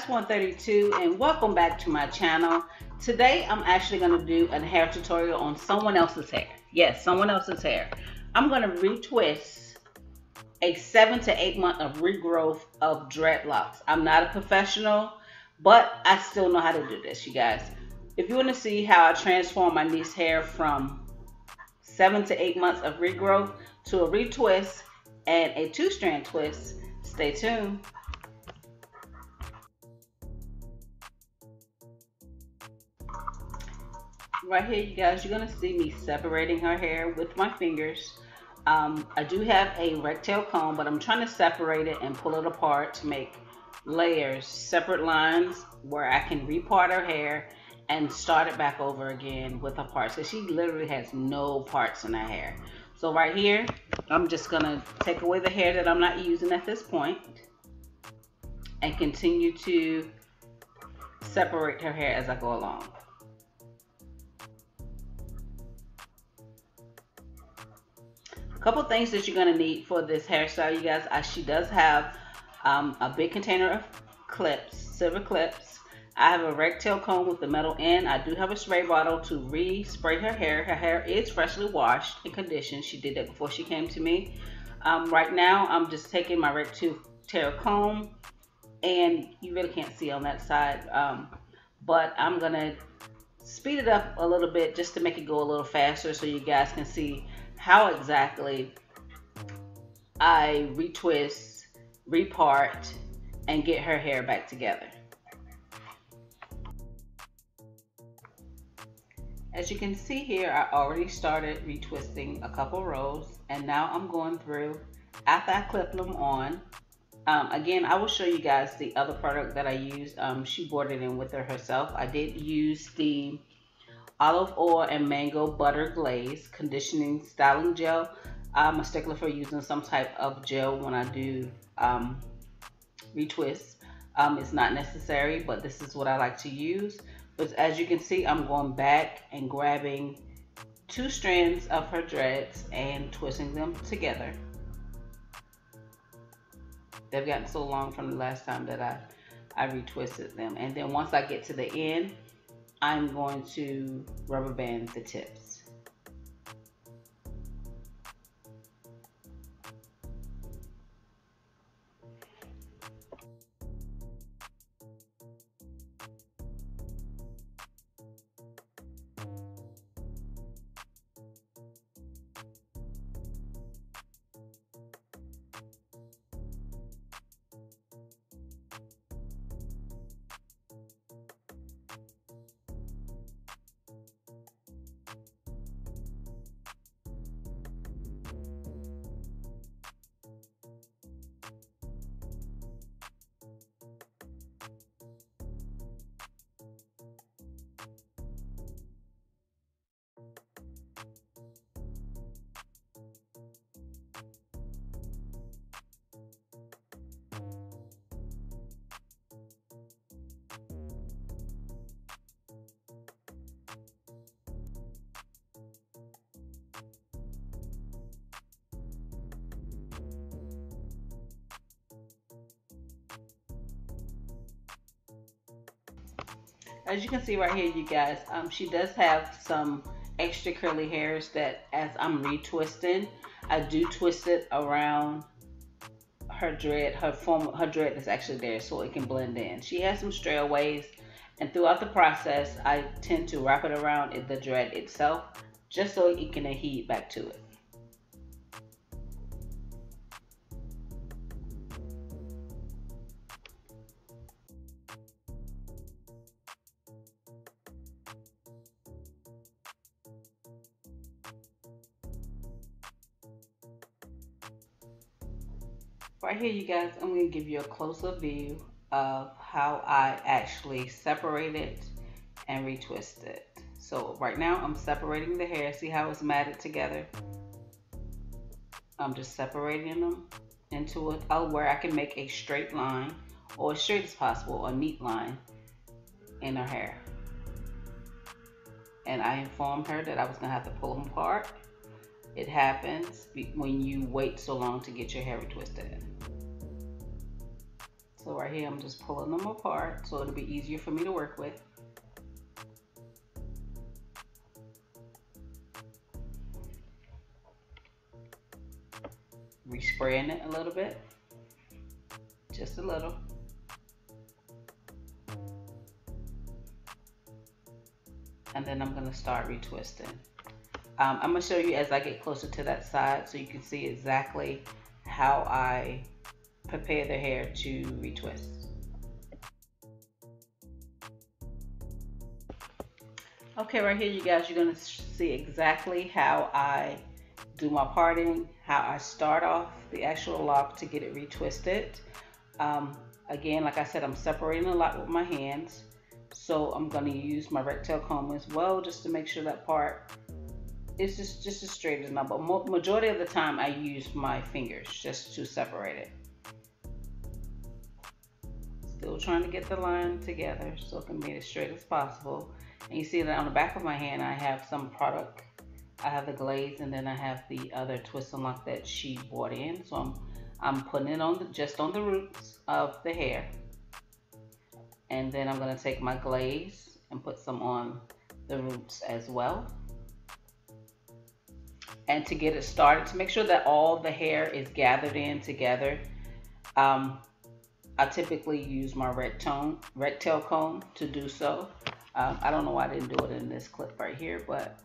LYESIONE32 and welcome back to my channel. Today I'm actually going to do a hair tutorial on someone else's hair. Yes, someone else's hair. I'm going to retwist a 7 to 8 month of regrowth of dreadlocks. I'm not a professional, but I still know how to do this, you guys. If you want to see how I transform my niece's hair from 7 to 8 months of regrowth to a retwist and a 2-strand twist, stay tuned. Right here, you guys, you're gonna see me separating her hair with my fingers. I do have a rectangle comb, but I'm trying to separate it and pull it apart to make layers, separate lines where I can repart her hair and start it back over again with her parts. So she literally has no parts in her hair. So right here, I'm just gonna take away the hair that I'm not using at this point and continue to separate her hair as I go along. A couple things that you're going to need for this hairstyle, you guys. She does have a big container of clips, silver clips. I have a rectangle comb with the metal end. I do have a spray bottle to re-spray her hair. Her hair is freshly washed and conditioned. She did that before she came to me. Right now, I'm just taking my rectangle comb, and you really can't see on that side, but I'm going to speed it up a little bit just to make it go a little faster so you guys can see how exactly I retwist, repart, and get her hair back together. As you can see here, I already started retwisting a couple rows, and now I'm going through after I clip them on. Again, I will show you guys the other product that I used. She brought it in with her herself. I did use the olive oil and mango butter glaze conditioning styling gel. I'm a stickler for using some type of gel when I do retwist. It's not necessary, but this is what I like to use. But as you can see, I'm going back and grabbing 2 strands of her dreads and twisting them together. They've gotten so long from the last time that I retwisted them. And then once I get to the end, I'm going to rubber band the tips. As you can see right here, you guys, she does have some extra curly hairs that as I'm retwisting, I do twist it around her dread. Her dread is actually there so it can blend in. She has some strayaways, and throughout the process, I tend to wrap it around the dread itself just so it can adhere back to it. Right here, you guys, I'm going to give you a closer view of how I actually separate it and retwist it. So right now I'm separating the hair. See how it's matted together? I'm just separating them into where I can make a straight line, or as straight as possible, a neat line in her hair. And I informed her that I was going to have to pull them apart. It happens when you wait so long to get your hair retwisted. So right right here, I'm just pulling them apart so it'll be easier for me to work with. Respraying it a little bit, just a little. And then I'm gonna start retwisting. I'm gonna show you as I get closer to that side so you can see exactly how I prepare the hair to retwist. Okay, right here you guys, you're gonna see exactly how I do my parting, how I start off the actual lock to get it retwisted. Again, like I said, I'm separating a lot with my hands, so I'm going to use my rat tail comb as well just to make sure that part is just as straight as enough. But majority of the time I use my fingers just to separate it. Still trying to get the line together so it can be as straight as possible. And you see that on the back of my hand I have some product. I have the glaze, and then I have the other twist and lock that she bought in. So I'm putting it on just on the roots of the hair. And then I'm going to take my glaze and put some on the roots as well. And to get it started, to make sure that all the hair is gathered in together, I typically use my red tail comb to do so. I don't know why I didn't do it in this clip right here, but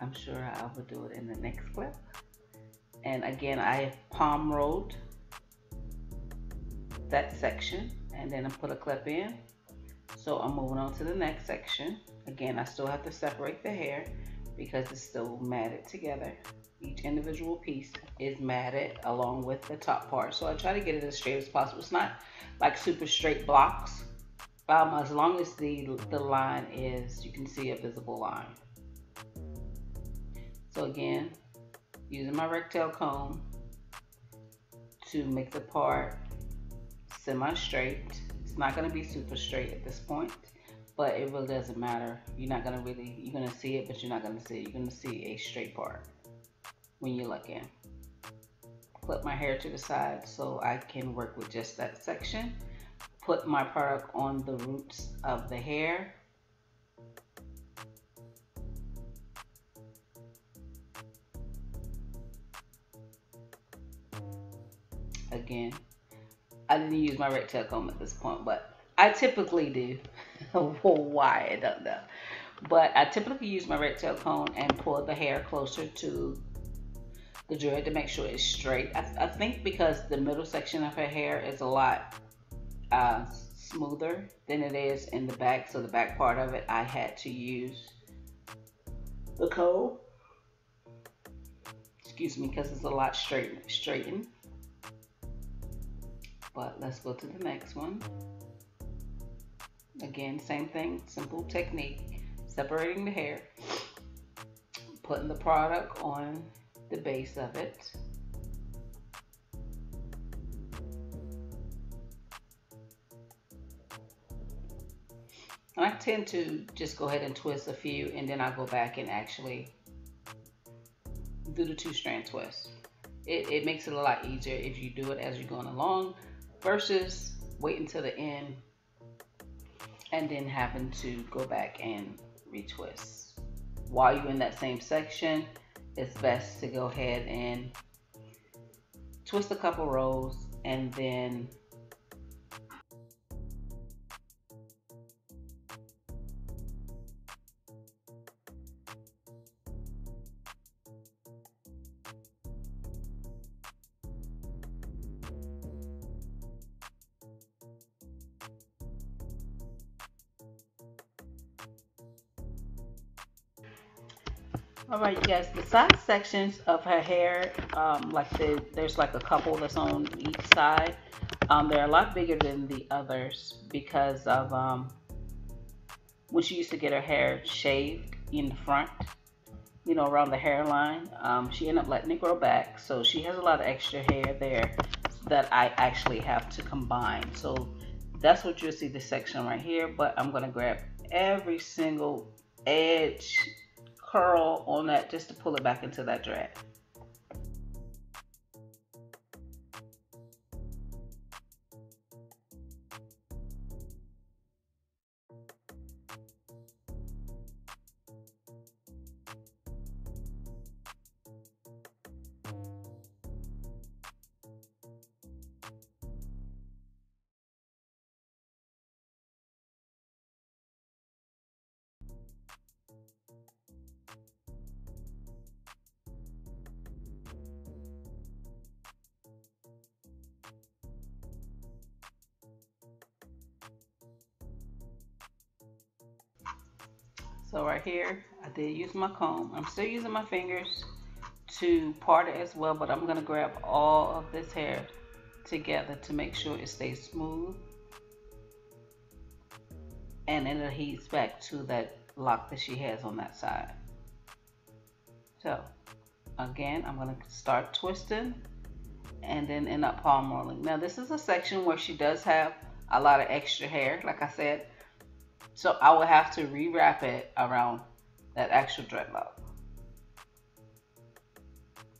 I'm sure I will do it in the next clip. And again, I palm rolled that section, and then I put a clip in. So I'm moving on to the next section. Again, I still have to separate the hair because it's still matted together. Each individual piece is matted along with the top part. So I try to get it as straight as possible. It's not like super straight blocks. As long as the line is, you can see a visible line. So again, using my rat tail comb to make the part semi-straight. It's not going to be super straight at this point, but it really doesn't matter. You're not going to really, you're going to see it, but you're not going to see it. You're going to see a straight part when you look in. Clip my hair to the side so I can work with just that section. Put my product on the roots of the hair. Again, I didn't use my rat tail comb at this point, but I typically do. Why, I don't know. But I typically use my rat tail comb and pull the hair closer to the dread to make sure it's straight. I think because the middle section of her hair is a lot smoother than it is in the back, so the back part of it I had to use the comb. Excuse me, because it's a lot straightened. But let's go to the next one. Again, same thing, simple technique. Separating the hair, putting the product on the base of it. And I tend to just go ahead and twist a few, and then I go back and actually do the 2-strand twist. It makes it a lot easier if you do it as you're going along versus wait until the end and then having to go back and retwist. While you're in that same section, it's best to go ahead and twist a couple rows and then all right, you guys, the side sections of her hair, there's like a couple that's on each side. They're a lot bigger than the others because of when she used to get her hair shaved in the front, you know, around the hairline. She ended up letting it grow back, so she has a lot of extra hair there that I actually have to combine. So that's what you'll see this section right here, but I'm gonna grab every single edge curl on that just to pull it back into that dread. So right here, I did use my comb. I'm still using my fingers to part it as well, but I'm gonna grab all of this hair together to make sure it stays smooth and it adheres back to that lock that she has on that side. So again, I'm gonna start twisting and then end up palm rolling. Now this is a section where she does have a lot of extra hair, like I said, so I will have to rewrap it around that actual dreadlock.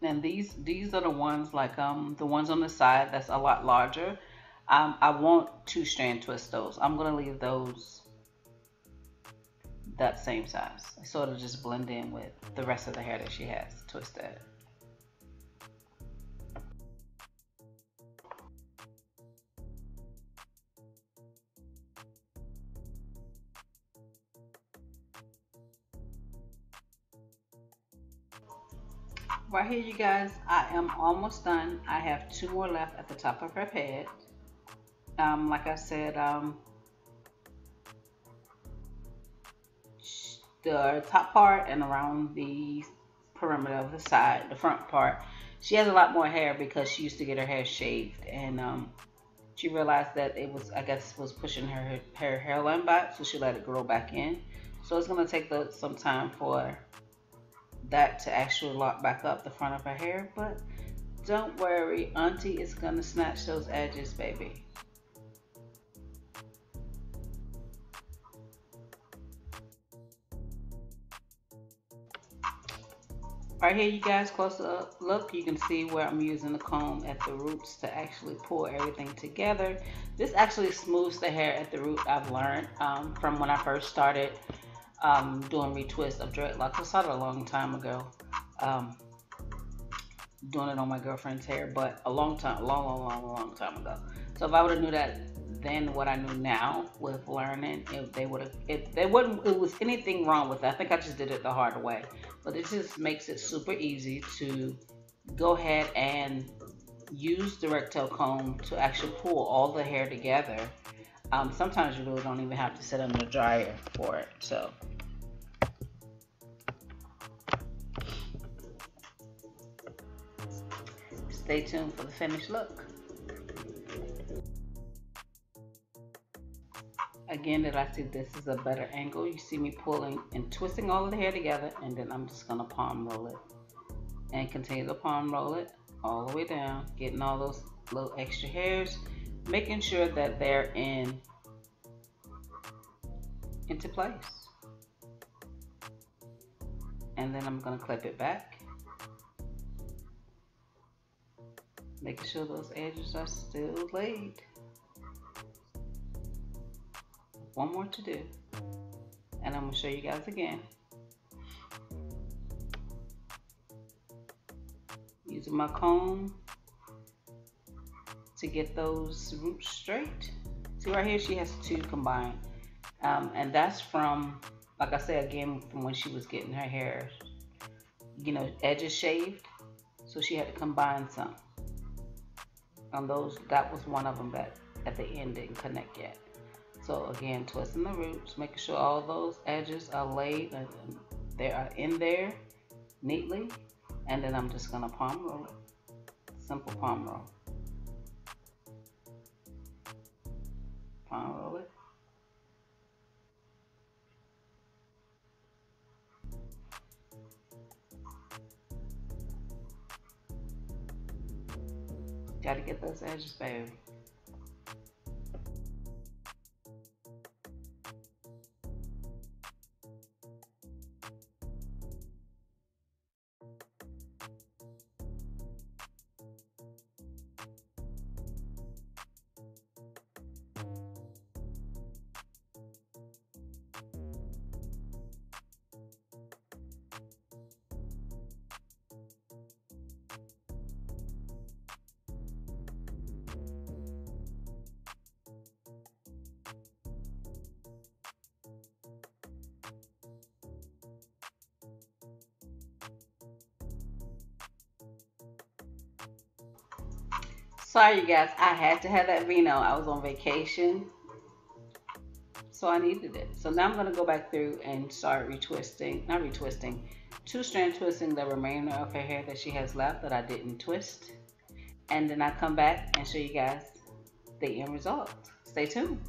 And these are the ones like the ones on the side that's a lot larger. I won't two strand twist those. I'm gonna leave those that same size, so it'll just blend in with the rest of the hair that she has twisted. Right here, you guys, I am almost done. I have 2 more left at the top of her head. Like I said, the top part and around the perimeter of the side, the front part, she has a lot more hair because she used to get her hair shaved, and she realized that it was, I guess, was pushing her hairline back, so she let it grow back in. So it's gonna take some time for that to actually lock back up the front of her hair, but don't worry, Auntie is gonna snatch those edges, baby. Right here, you guys, closer up look, you can see where I'm using the comb at the roots to actually pull everything together. This actually smooths the hair at the root. I've learned from when I first started doing retwist of dreadlocks. I started a long time ago doing it on my girlfriend's hair, but a long time ago. So if I would have knew that then, what I knew now with learning, if they would have, if there wouldn't, it was anything wrong with it. I think I just did it the hard way, but it just makes it super easy to go ahead and use the recto comb to actually pull all the hair together. Sometimes you really don't even have to sit in the dryer for it. So stay tuned for the finished look. Again, that I see this is a better angle. You see me pulling and twisting all of the hair together, and then I'm just gonna palm roll it and continue to palm roll it all the way down, getting all those little extra hairs, making sure that they're into place. And then I'm gonna clip it back, making sure those edges are still laid. One more to do, and I'm gonna show you guys again. Using my comb to get those roots straight. See right here, she has 2 combined, and that's from, like I said again, from when she was getting her hair, you know, edges shaved. So she had to combine some on those. That was one of them that at the end didn't connect yet. So again, twisting the roots, making sure all those edges are laid and they are in there neatly. And then I'm just gonna palm roll it. Simple palm roll. Palm roll it. Gotta get those edges, baby. Sorry, you guys, I had to have that vino. I was on vacation, So I needed it. So now I'm going to go back through and start retwisting, not retwisting, two strand twisting the remainder of her hair that she has left that I didn't twist. And then I come back and show you guys the end result. Stay tuned.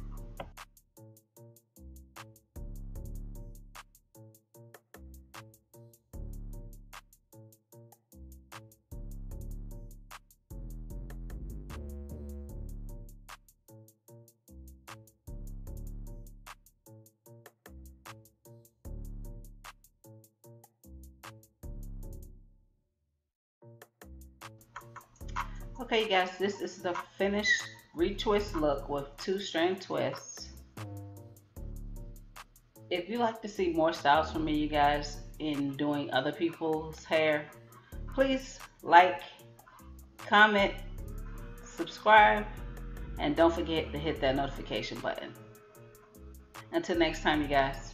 Okay, you guys, this is the finished retwist look with two strand twists. If you like to see more styles from me, you guys, in doing other people's hair, please like, comment, subscribe, and don't forget to hit that notification button. Until next time, you guys.